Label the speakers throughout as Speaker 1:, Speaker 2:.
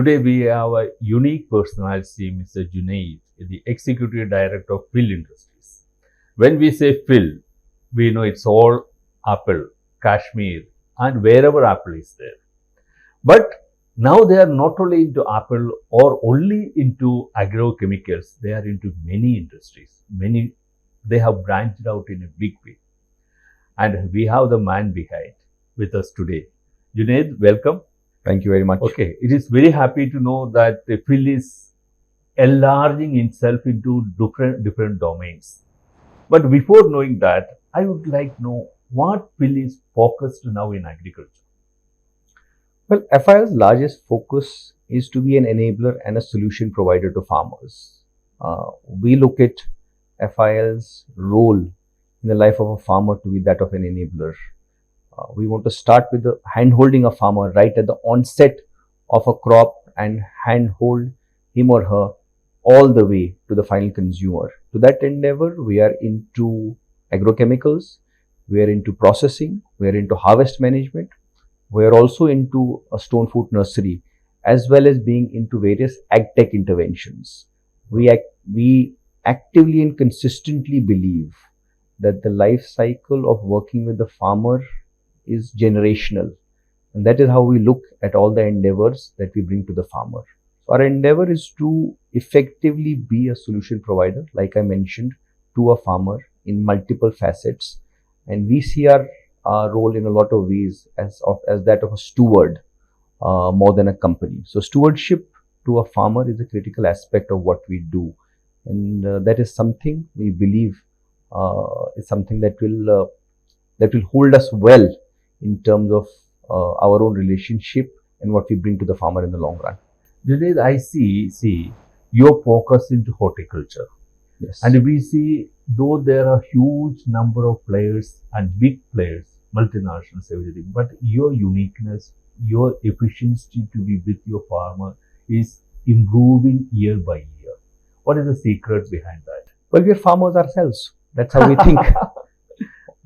Speaker 1: Today we have a unique personality, Mr. Junaid, the Executive Director of FIL Industries. When we say FIL, we know it's all apple, Kashmir, and wherever apple is there. But now they are not only into apple or only into agrochemicals, they are into many industries. They have branched out in a big way. And we have the man behind with us today. Junaid, welcome.
Speaker 2: Thank you very much.
Speaker 1: Okay, it is very happy to know that the FIL is enlarging itself into different domains. But before knowing that, I would like to know what FIL is focused now in agriculture.
Speaker 2: Well, FIL's largest focus is to be an enabler and a solution provider to farmers. We look at FIL's role in the life of a farmer to be that of an enabler. We want to start with the hand-holding a farmer right at the onset of a crop and hand-hold him or her all the way to the final consumer. To that endeavor, we are into agrochemicals, we are into processing, we are into harvest management, we are also into a stone fruit nursery, as well as being into various ag tech interventions. We actively and consistently believe that the life cycle of working with the farmer is generational, and that is how we look at all the endeavors that we bring to the farmer. So our endeavor is to effectively be a solution provider, like I mentioned, to a farmer in multiple facets, and we see our role in a lot of ways as that of a steward more than a company. So stewardship to a farmer is a critical aspect of what we do, and that is something we believe is something that will hold us well in terms of our own relationship and what we bring to the farmer in the long run.
Speaker 1: Junaid, I see your focus into horticulture.
Speaker 2: Yes.
Speaker 1: And we see, though there are huge number of players and big players, multinationals, everything, but your uniqueness, your efficiency to be with your farmer is improving year by year. What is the secret behind that?
Speaker 2: Well, we are farmers ourselves. That's how we think.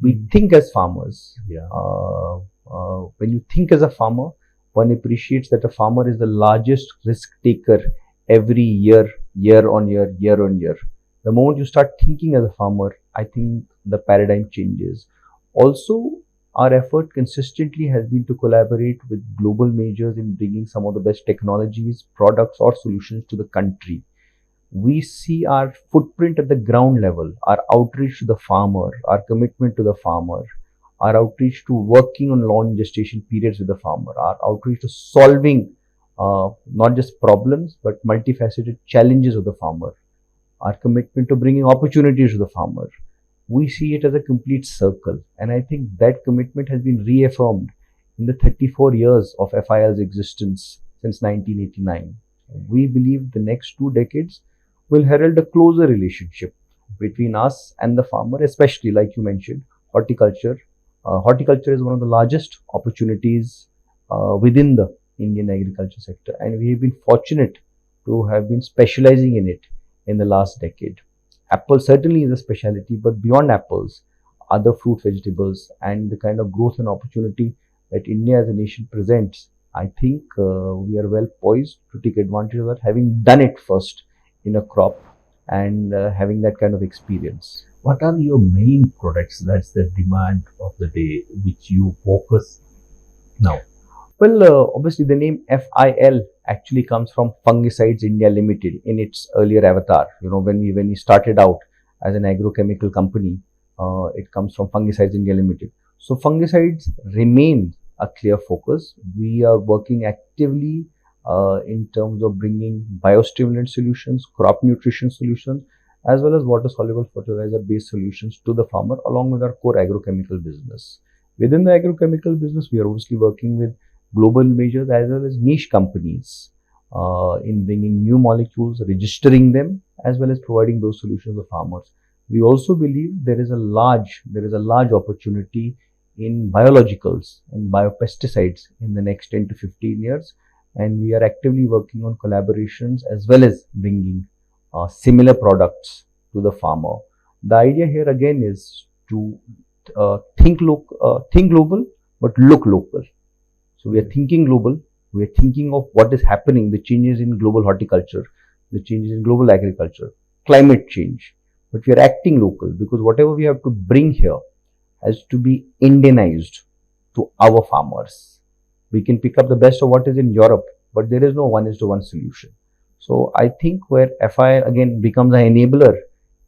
Speaker 2: We think as farmers.
Speaker 1: Yeah.
Speaker 2: When you think as a farmer, one appreciates that a farmer is the largest risk taker every year, year on year. The moment you start thinking as a farmer, I think the paradigm changes. Also, our effort consistently has been to collaborate with global majors in bringing some of the best technologies, products, or solutions to the country. We see our footprint at the ground level, our outreach to the farmer, our commitment to the farmer, our outreach to working on long gestation periods with the farmer, our outreach to solving not just problems but multifaceted challenges of the farmer, our commitment to bringing opportunities to the farmer. We see it as a complete circle, and I think that commitment has been reaffirmed in the 34 years of FIL's existence since 1989. We believe the next 2 decades will herald a closer relationship between us and the farmer, especially like you mentioned, horticulture. Horticulture is one of the largest opportunities within the Indian agriculture sector, and we have been fortunate to have been specializing in it in the last decade. Apple certainly is a specialty, but beyond apples, other fruit, vegetables, and the kind of growth and opportunity that India as a nation presents, I think we are well poised to take advantage of that, having done it first in a crop and having that kind of experience.
Speaker 1: What are your main products? That's the demand of the day which you focus now.
Speaker 2: Well, obviously the name FIL actually comes from Fungicides India Limited in its earlier avatar. You know, when we started out as an agrochemical company, it comes from Fungicides India Limited. So fungicides remain a clear focus. We are working actively in terms of bringing biostimulant solutions, crop nutrition solutions, as well as water soluble fertilizer based solutions to the farmer along with our core agrochemical business. Within the agrochemical business, we are obviously working with global majors as well as niche companies in bringing new molecules, registering them, as well as providing those solutions to farmers. We also believe there is a large opportunity in biologicals and biopesticides in the next 10 to 15 years, and we are actively working on collaborations as well as bringing similar products to the farmer. The idea here again is to think global but look local. So we are thinking global We are thinking of what is happening, the changes in global horticulture, the changes in global agriculture, climate change. But we are acting local because whatever we have to bring here has to be Indianized to our farmers. We can pick up the best of what is in Europe, but there is no one-to-one solution. So I think where FIL again becomes an enabler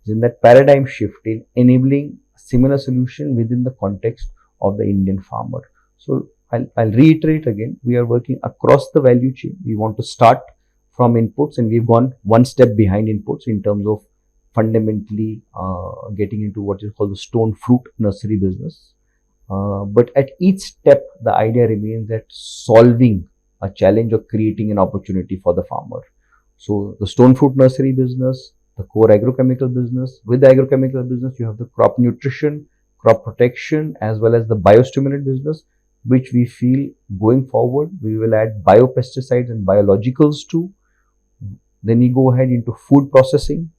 Speaker 2: is in that paradigm shift in enabling similar solution within the context of the Indian farmer. So I'll reiterate again, we are working across the value chain. We want to start from inputs, and we've gone one step behind inputs in terms of fundamentally getting into what is called the stone fruit nursery business. But at each step, the idea remains that solving a challenge or creating an opportunity for the farmer. So the stone fruit nursery business, the core agrochemical business. With the agrochemical business, you have the crop nutrition, crop protection, as well as the biostimulant business, which we feel going forward, we will add biopesticides and biologicals too. Then we go ahead into food processing,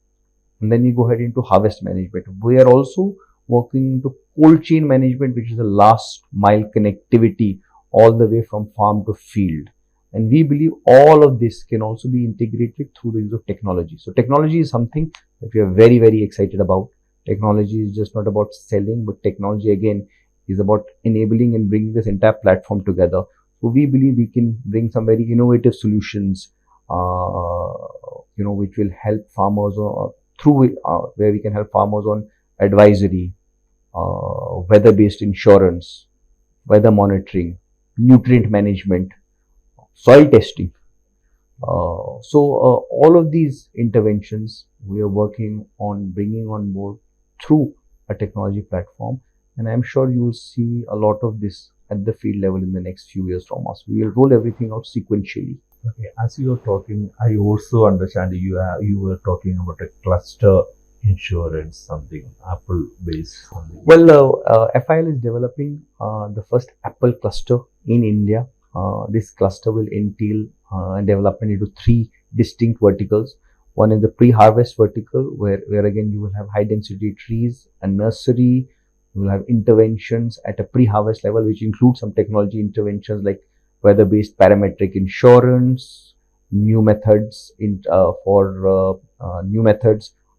Speaker 2: and then we go ahead into harvest management. We are also working into cold chain management, which is the last mile connectivity all the way from farm to field. And we believe all of this can also be integrated through the use of technology. So technology is something that we are very, very excited about. Technology is just not about selling, but technology again is about enabling and bringing this entire platform together. So we believe we can bring some very innovative solutions, which will help farmers where we can help farmers on advisory, weather-based insurance, weather monitoring, nutrient management, soil testing. So all of these interventions we are working on bringing on board through a technology platform, and I'm sure you will see a lot of this at the field level in the next few years from us. We will roll everything out sequentially.
Speaker 1: Okay, as you are talking, I also understand you were talking about a cluster insurance, something Apple based something.
Speaker 2: Well, FIL is developing the first Apple cluster in India. This cluster will entail development into 3 distinct verticals. One is the pre-harvest vertical, where again you will have high density trees, a nursery. You will have interventions at a pre-harvest level, which includes some technology interventions like weather-based parametric insurance, new methods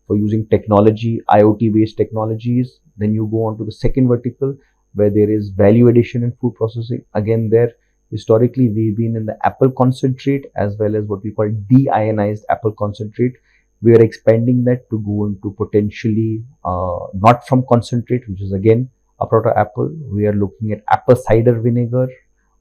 Speaker 2: for using technology, IoT-based technologies. Then you go on to the second vertical, where there is value addition and food processing. Again, there historically we've been in the apple concentrate as well as what we call deionized apple concentrate. We are expanding that to go into potentially not from concentrate, which is again a product of apple. We are looking at apple cider vinegar.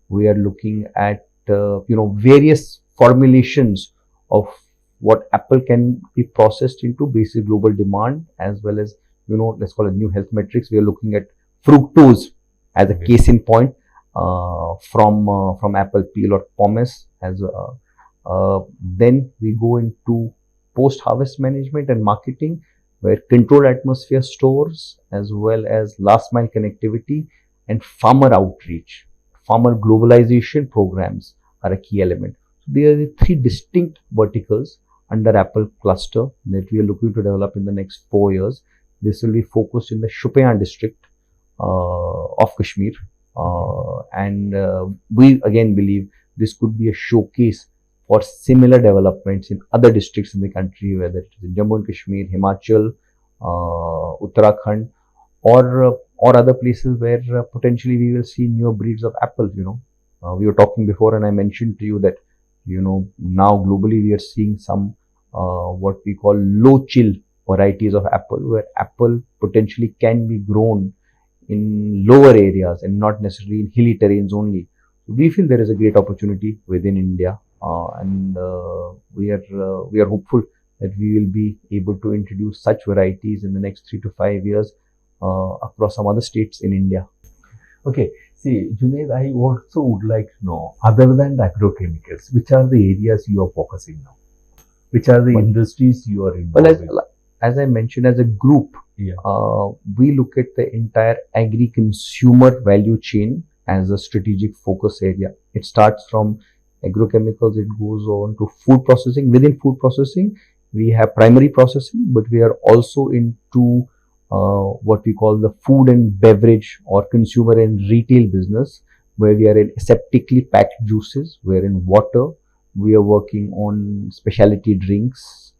Speaker 2: We are looking at various formulations of what apple can be processed into basic global demand, as well as let's call it new health metrics. We are looking at fructose as a case in point from apple peel or pomace. Then we go into post-harvest management and marketing, where controlled atmosphere stores as well as last mile connectivity and farmer outreach, farmer globalization programs are a key element. So there are the 3 distinct verticals under Apple cluster that we are looking to develop in the next 4 years. This will be focused in the Shopian district of Kashmir, and we again believe this could be a showcase for similar developments in other districts in the country, whether it is in Jammu and Kashmir, Himachal, Uttarakhand, or other places where potentially we will see newer breeds of apple. We were talking before, and I mentioned to you that now globally we are seeing some what we call low chill varieties of apple, where apple potentially can be grown in lower areas and not necessarily in hilly terrains only. We feel there is a great opportunity within India. And we are hopeful that we will be able to introduce such varieties in the next 3 to 5 years across some other states in India.
Speaker 1: Okay, see, Junaid, I also would like to know, other than the agrochemicals, which are the areas you are focusing now? Which are the industries you are involved in?
Speaker 2: Well, as I mentioned, as a group, we look at the entire agri-consumer value chain as a strategic focus area. It starts from agrochemicals, it goes on to food processing. Within food processing, we have primary processing, but we are also into what we call the food and beverage or consumer and retail business, where we are in aseptically packed juices, we're in water, we are working on specialty drinks.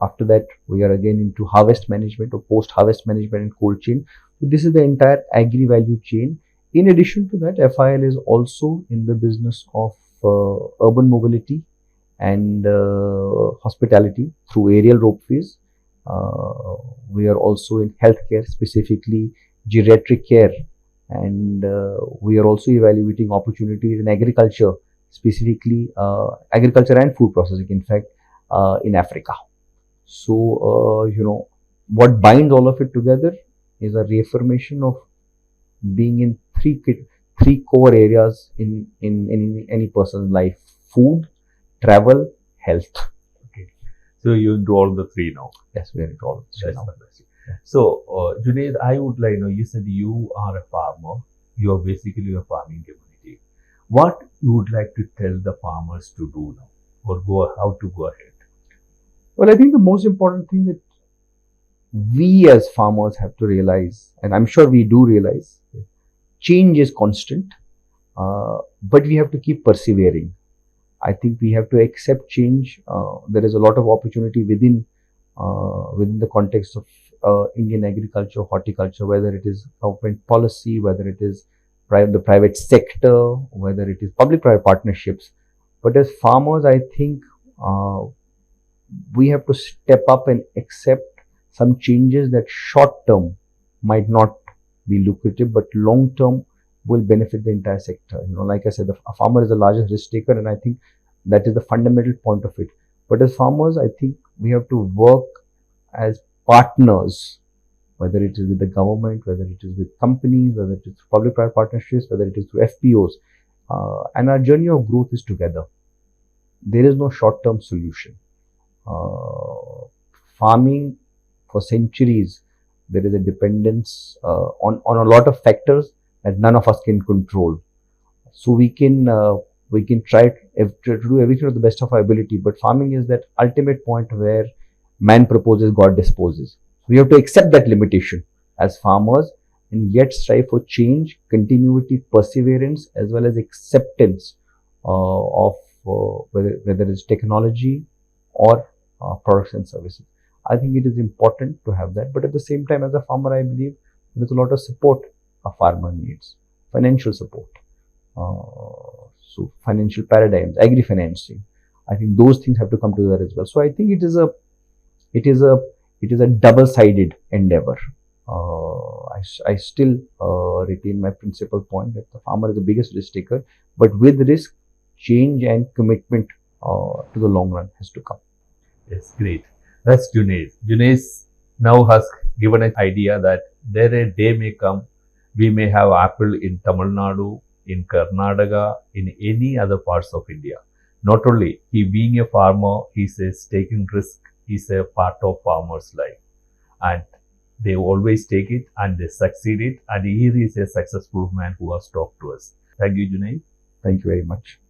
Speaker 2: After that, we are again into harvest management or post-harvest management and cold chain. So this is the entire agri-value chain. In addition to that, FIL is also in the business of urban mobility and hospitality through aerial ropeways. We are also in healthcare, specifically geriatric care, and we are also evaluating opportunities in agriculture, specifically agriculture and food processing, in fact, in Africa. So, what binds all of it together is a reaffirmation of being in three core areas in any person's life: food, travel, health.
Speaker 1: Okay. So you do all the three now.
Speaker 2: Yes, we are into all of this now.
Speaker 1: Fantastic. So, Junaid, I would like to know, you said you are a farmer. You are basically a farming community. What you would like to tell the farmers to do now, or how to go ahead?
Speaker 2: Well, I think the most important thing that we as farmers have to realize, and I'm sure we do realize, change is constant, but we have to keep persevering. I think we have to accept change. There is a lot of opportunity within the context of Indian agriculture, horticulture, whether it is government policy, whether it is the private sector, whether it is public-private partnerships. But as farmers, I think we have to step up and accept some changes that short-term might not be lucrative, but long-term will benefit the entire sector. Like I said, a farmer is the largest risk taker, and I think that is the fundamental point of it. But as farmers, I think we have to work as partners, whether it is with the government, whether it is with companies, whether it is public-private partnerships, whether it is through FPOs, and our journey of growth is together. There is no short-term solution. Farming for centuries, there is a dependence on a lot of factors that none of us can control. So we can try to do everything to the best of our ability, but farming is that ultimate point where man proposes, God disposes. We have to accept that limitation as farmers and yet strive for change, continuity, perseverance, as well as acceptance of whether it's technology or products and services. I think it is important to have that, but at the same time, as a farmer, I believe there's a lot of support a farmer needs. Financial support, so financial paradigms, agri-financing. I think those things have to come together as well. So I think it is a double-sided endeavor. I still retain my principal point that the farmer is the biggest risk taker, but with risk, change and commitment to the long run has to come.
Speaker 1: Yes, great. That's Junaid. Junaid now has given an idea that there a day may come, we may have apple in Tamil Nadu, in Karnataka, in any other parts of India. Not only he being a farmer, he says taking risk is a part of farmer's life, and they always take it and they succeed it, and he is a successful man who has talked to us. Thank you, Junaid.
Speaker 2: Thank you very much.